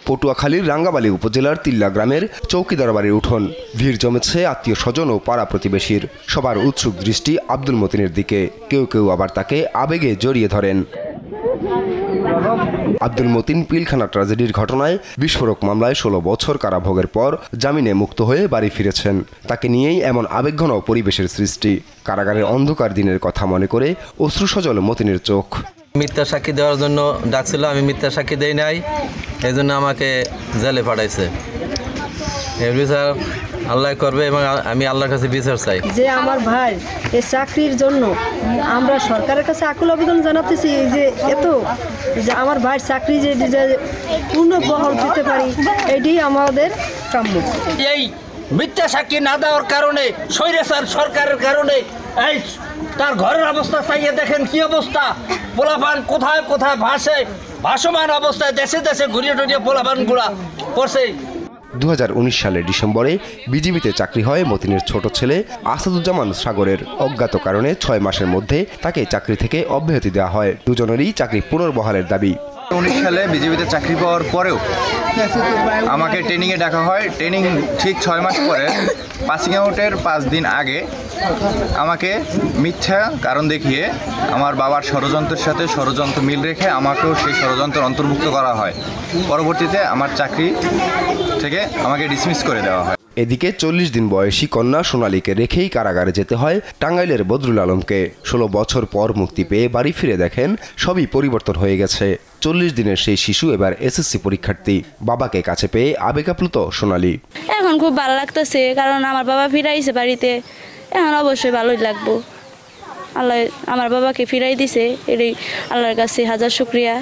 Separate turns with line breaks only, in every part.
পটুয়াখালীর রাঙ্গাবালী উপজেলার তিল্লা গ্রামের চৌকিদার বাড়ির উঠোন। ভিড় জমেছে আত্মীয় স্বজন ও পাড়া প্রতিবেশীর। সবার উৎসুক দৃষ্টি আব্দুল মতিনের দিকে, কেউ কেউ আবার তাকে আবেগে জড়িয়ে ধরেন। আব্দুল মতিন পিলখানা ট্র্যাজেডির ঘটনায় বিস্ফোরক মামলায় 16 বছর কারাভোগের পর জামিনে মুক্ত হয়ে বাড়ি ফিরেছেন। তাকে নিয়েই এমন আবেগঘন পরিবেশের সৃষ্টি। কারাগারের অন্ধকার দিনের কথা মনে করে অশ্রুসজল মতিনের চোখ।
মিথ্যা সাক্ষী দেওয়ার জন্য ডাকছিল, আমি মিথ্যা সাক্ষী দেই নাই, এই জন্য আমাকে জেলে পাঠাইছে। এর বিচার আল্লাহ করবে এবং আমি আল্লাহর কাছে বিচার চাই। যে আমার ভাই এই চাকরির জন্য আমরা সরকারের কাছে আকুল আবেদন জানাতেছি যে এত যে আমার ভাইয়ের চাকরি যে পূর্ণ বহাল দিতে পারি, এটাই আমাদের কাম্য।
এই মিথ্যা সাক্ষী না দেওয়ার কারণে স্বৈরাচার সরকারের কারণে এই তার ঘরের অবস্থা চাইয়ে দেখেন কি অবস্থা। পোলাপান কোথায় কোথায় ভাসমান অবস্থায় দেশে দেশে ঘুরিয়ে টুরিয়ে পোলাপানগুলা করছে।
2019 সালের ডিসেম্বরে বিজিবিতে চাকরি হয় মতিনের ছোট ছেলে আসাদুজ্জামান সাগরের। অজ্ঞাত কারণে 6 মাসের মধ্যে তাকে চাকরি থেকে অব্যাহতি দেওয়া হয়। দুজনেরই চাকরি পুনর্বহালের দাবি।
19 সালে বিজিবিতে চাকরি পাওয়ার পরেও আমাকে ট্রেনিংয়ে ডাকা হয়। ট্রেনিং ঠিক 6 মাস পরে পাসিং আউটের 5 দিন আগে আমাকে মিথ্যা কারণ দেখিয়ে আমার বাবার ষড়যন্ত্রের সাথে ষড়যন্ত্র মিল রেখে আমাকেও সেই ষড়যন্ত্রের অন্তর্ভুক্ত করা হয়। পরবর্তীতে আমার চাকরি থেকে আমাকে ডিসমিস করে দেওয়া হয়।
এদিকে 40 দিন বয়সী কন্যা সোনালীকে রেখেই কারাগারে যেতে হয় টাঙ্গাইলের বদরুল আলমকে। 16 বছর পর মুক্তি পেয়ে বাড়ি ফিরে দেখেন সবই পরিবর্তন হয়ে গেছে। 40 দিনের সেই শিশু এবার এসএসসি পরীক্ষার্থী। বাবাকে কাছে পেয়ে আবেগাপ্লুত সোনালী।
এখন খুব ভালো লাগতেছে, কারণ আমার বাবা ফিরাইছে বাড়িতে। এখন অবশ্যই ভালোই লাগবো। আল্লাহ আমার বাবাকে ফিরাই দিছে, এটাই আল্লাহর কাছে হাজার শুকরিয়া।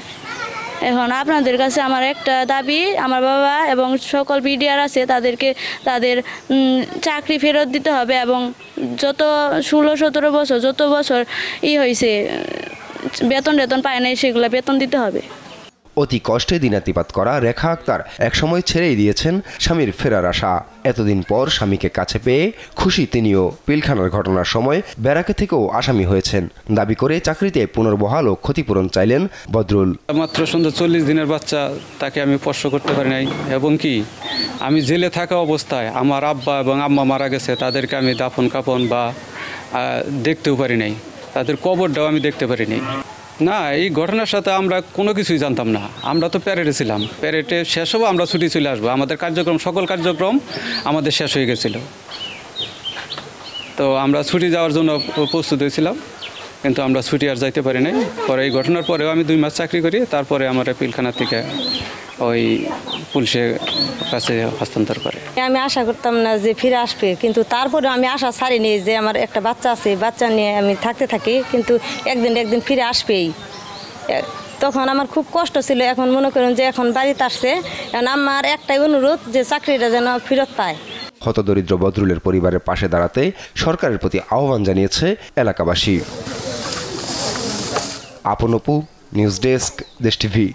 এখন আপনাদের কাছে আমার একটা দাবি, আমার বাবা এবং সকল বিডিআর আছে তাদেরকে তাদের চাকরি ফেরত দিতে হবে এবং যত 16-17 বছর যত বছর হয়েছে বেতন পায় নাই, সেগুলো বেতন দিতে হবে।
অতি কষ্টে দিনাতিপাত করা রেখা আক্তার একসময় ছেড়েই দিয়েছেন স্বামীর ফেরার আশা। এতদিন পর স্বামীকে কাছে পেয়ে খুশি তিনিও। পিলখানার ঘটনার সময় ব্যারাকে থেকেও আসামি হয়েছেন। দাবি করে চাকরিতে পুনর্বহাল ও ক্ষতিপূরণ চাইলেন বদরুল।
মাত্র সুন্দর 40 দিনের বাচ্চা, তাকে আমি স্পর্শ করতে পারি নাই এবং কি আমি জেলে থাকা অবস্থায় আমার আব্বা এবং আম্মা মারা গেছে, তাদেরকে আমি দাফন কাফন বা দেখতেও পারি নাই, তাদের কবরটাও আমি দেখতে পারি নাই। না, এই ঘটনার সাথে আমরা কোনো কিছুই জানতাম না। আমরা তো প্যারেডে ছিলাম, প্যারেডে শেষ হবো আমরা ছুটি চলে আসবো। আমাদের কার্যক্রম সকল কার্যক্রম আমাদের শেষ হয়ে গেছিল, তো আমরা ছুটি যাওয়ার জন্য প্রস্তুত হয়েছিলাম, কিন্তু আমরা ছুটি আর যাইতে পারি নাই। পরে এই ঘটনার পরেও আমি 2 মাস চাকরি করি, তারপরে আমার পিলখানা থেকে ওই পুলিশের কাছে হস্তান্তর করে।
আমি আশা করতাম না যে ফিরে আসবে, কিন্তু তারপরে আমি আশা ছাড়িনি যে আমার একটা বাচ্চা আছে, বাচ্চা নিয়ে আমি থাকি, কিন্তু একদিন ফিরে আসবেই। তখন আমার খুব কষ্ট ছিল। এখন মনে করেন যে এখন বাড়িতে আসছে, এখন আমার একটাই অনুরোধ যে চাকরিটা যেন ফেরত পায়।
হতদরিদ্র বদরুলের পরিবারের পাশে দাঁড়াতে সরকারের প্রতি আহ্বান জানিয়েছে এলাকাবাসী। আপন অপু, নিউজ ডেস্ক, দেশ টিভি।